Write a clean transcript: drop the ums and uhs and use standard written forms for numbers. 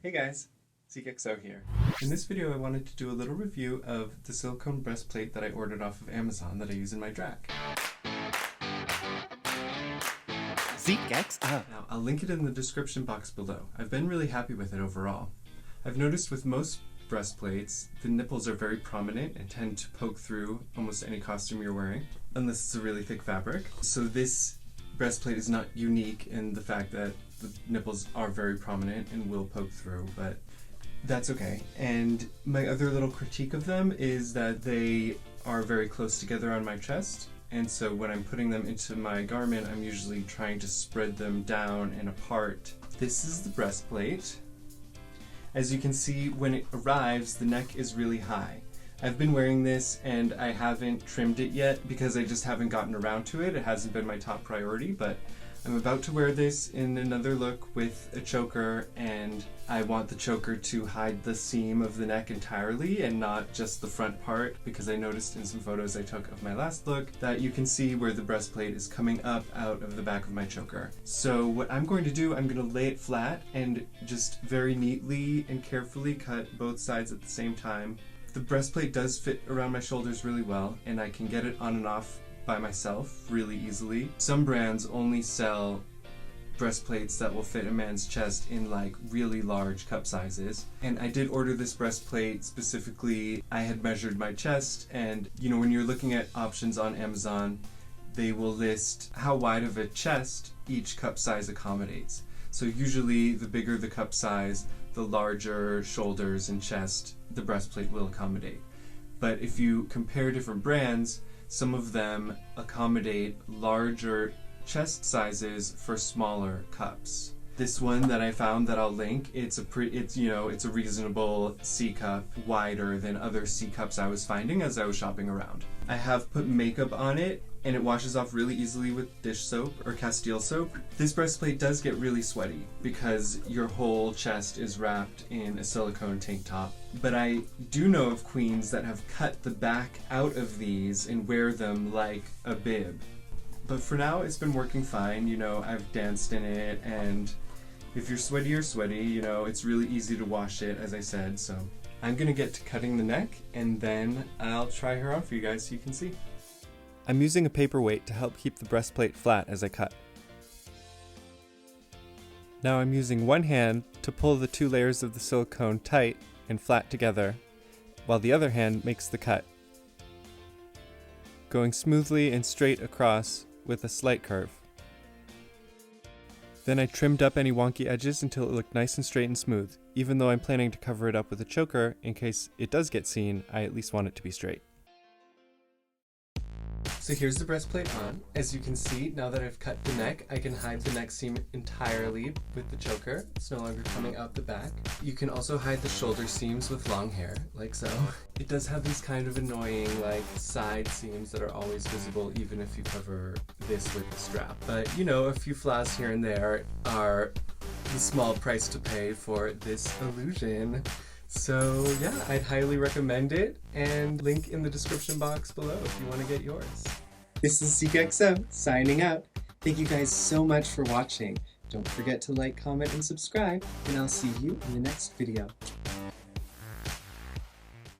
Hey guys, ZXO here. In this video I wanted to do a little review of the silicone breastplate that I ordered off of Amazon that I use in my drag. ZXO. Now I'll link it in the description box below. I've been really happy with it overall. I've noticed with most breastplates, the nipples are very prominent and tend to poke through almost any costume you're wearing, unless it's a really thick fabric. So this breastplate is not unique in the fact that the nipples are very prominent and will poke through, but that's okay. And my other little critique of them is that they are very close together on my chest, and so when I'm putting them into my garment, I'm usually trying to spread them down and apart. This is the breastplate. As you can see, when it arrives, the neck is really high. I've been wearing this and I haven't trimmed it yet because I just haven't gotten around to it. It hasn't been my top priority, but I'm about to wear this in another look with a choker, and I want the choker to hide the seam of the neck entirely and not just the front part, because I noticed in some photos I took of my last look that you can see where the breastplate is coming up out of the back of my choker. So what I'm going to do, I'm going to lay it flat and just very neatly and carefully cut both sides at the same time. The breastplate does fit around my shoulders really well, and I can get it on and off by myself really easily. Some brands only sell breastplates that will fit a man's chest in like really large cup sizes, and I did order this breastplate specifically. I had measured my chest, and you know, when you're looking at options on Amazon, they will list how wide of a chest each cup size accommodates. So usually the bigger the cup size, the larger shoulders and chest the breastplate will accommodate. But if you compare different brands, some of them accommodate larger chest sizes for smaller cups. This one that I found that I'll link, it's a reasonable C cup, wider than other C cups I was finding as I was shopping around. I have put makeup on it, and it washes off really easily with dish soap or Castile soap. This breastplate does get really sweaty because your whole chest is wrapped in a silicone tank top. But I do know of queens that have cut the back out of these and wear them like a bib. But for now, it's been working fine. You know, I've danced in it, and if you're sweaty, you're sweaty. You know, it's really easy to wash it, as I said. So I'm gonna get to cutting the neck, and then I'll try her on for you guys so you can see. I'm using a paperweight to help keep the breastplate flat as I cut. Now I'm using one hand to pull the two layers of the silicone tight and flat together, while the other hand makes the cut, going smoothly and straight across with a slight curve. Then I trimmed up any wonky edges until it looked nice and straight and smooth. Even though I'm planning to cover it up with a choker, in case it does get seen, I at least want it to be straight. So here's the breastplate on. As you can see, now that I've cut the neck, I can hide the neck seam entirely with the choker. It's no longer coming out the back. You can also hide the shoulder seams with long hair, like so. It does have these kind of annoying like side seams that are always visible even if you cover this with the strap. But you know, a few flaws here and there are the small price to pay for this illusion. So yeah, I'd highly recommend it, and link in the description box below if you want to get yours. This is ZXO signing out. Thank you guys so much for watching. Don't forget to like, comment, and subscribe, and I'll see you in the next video.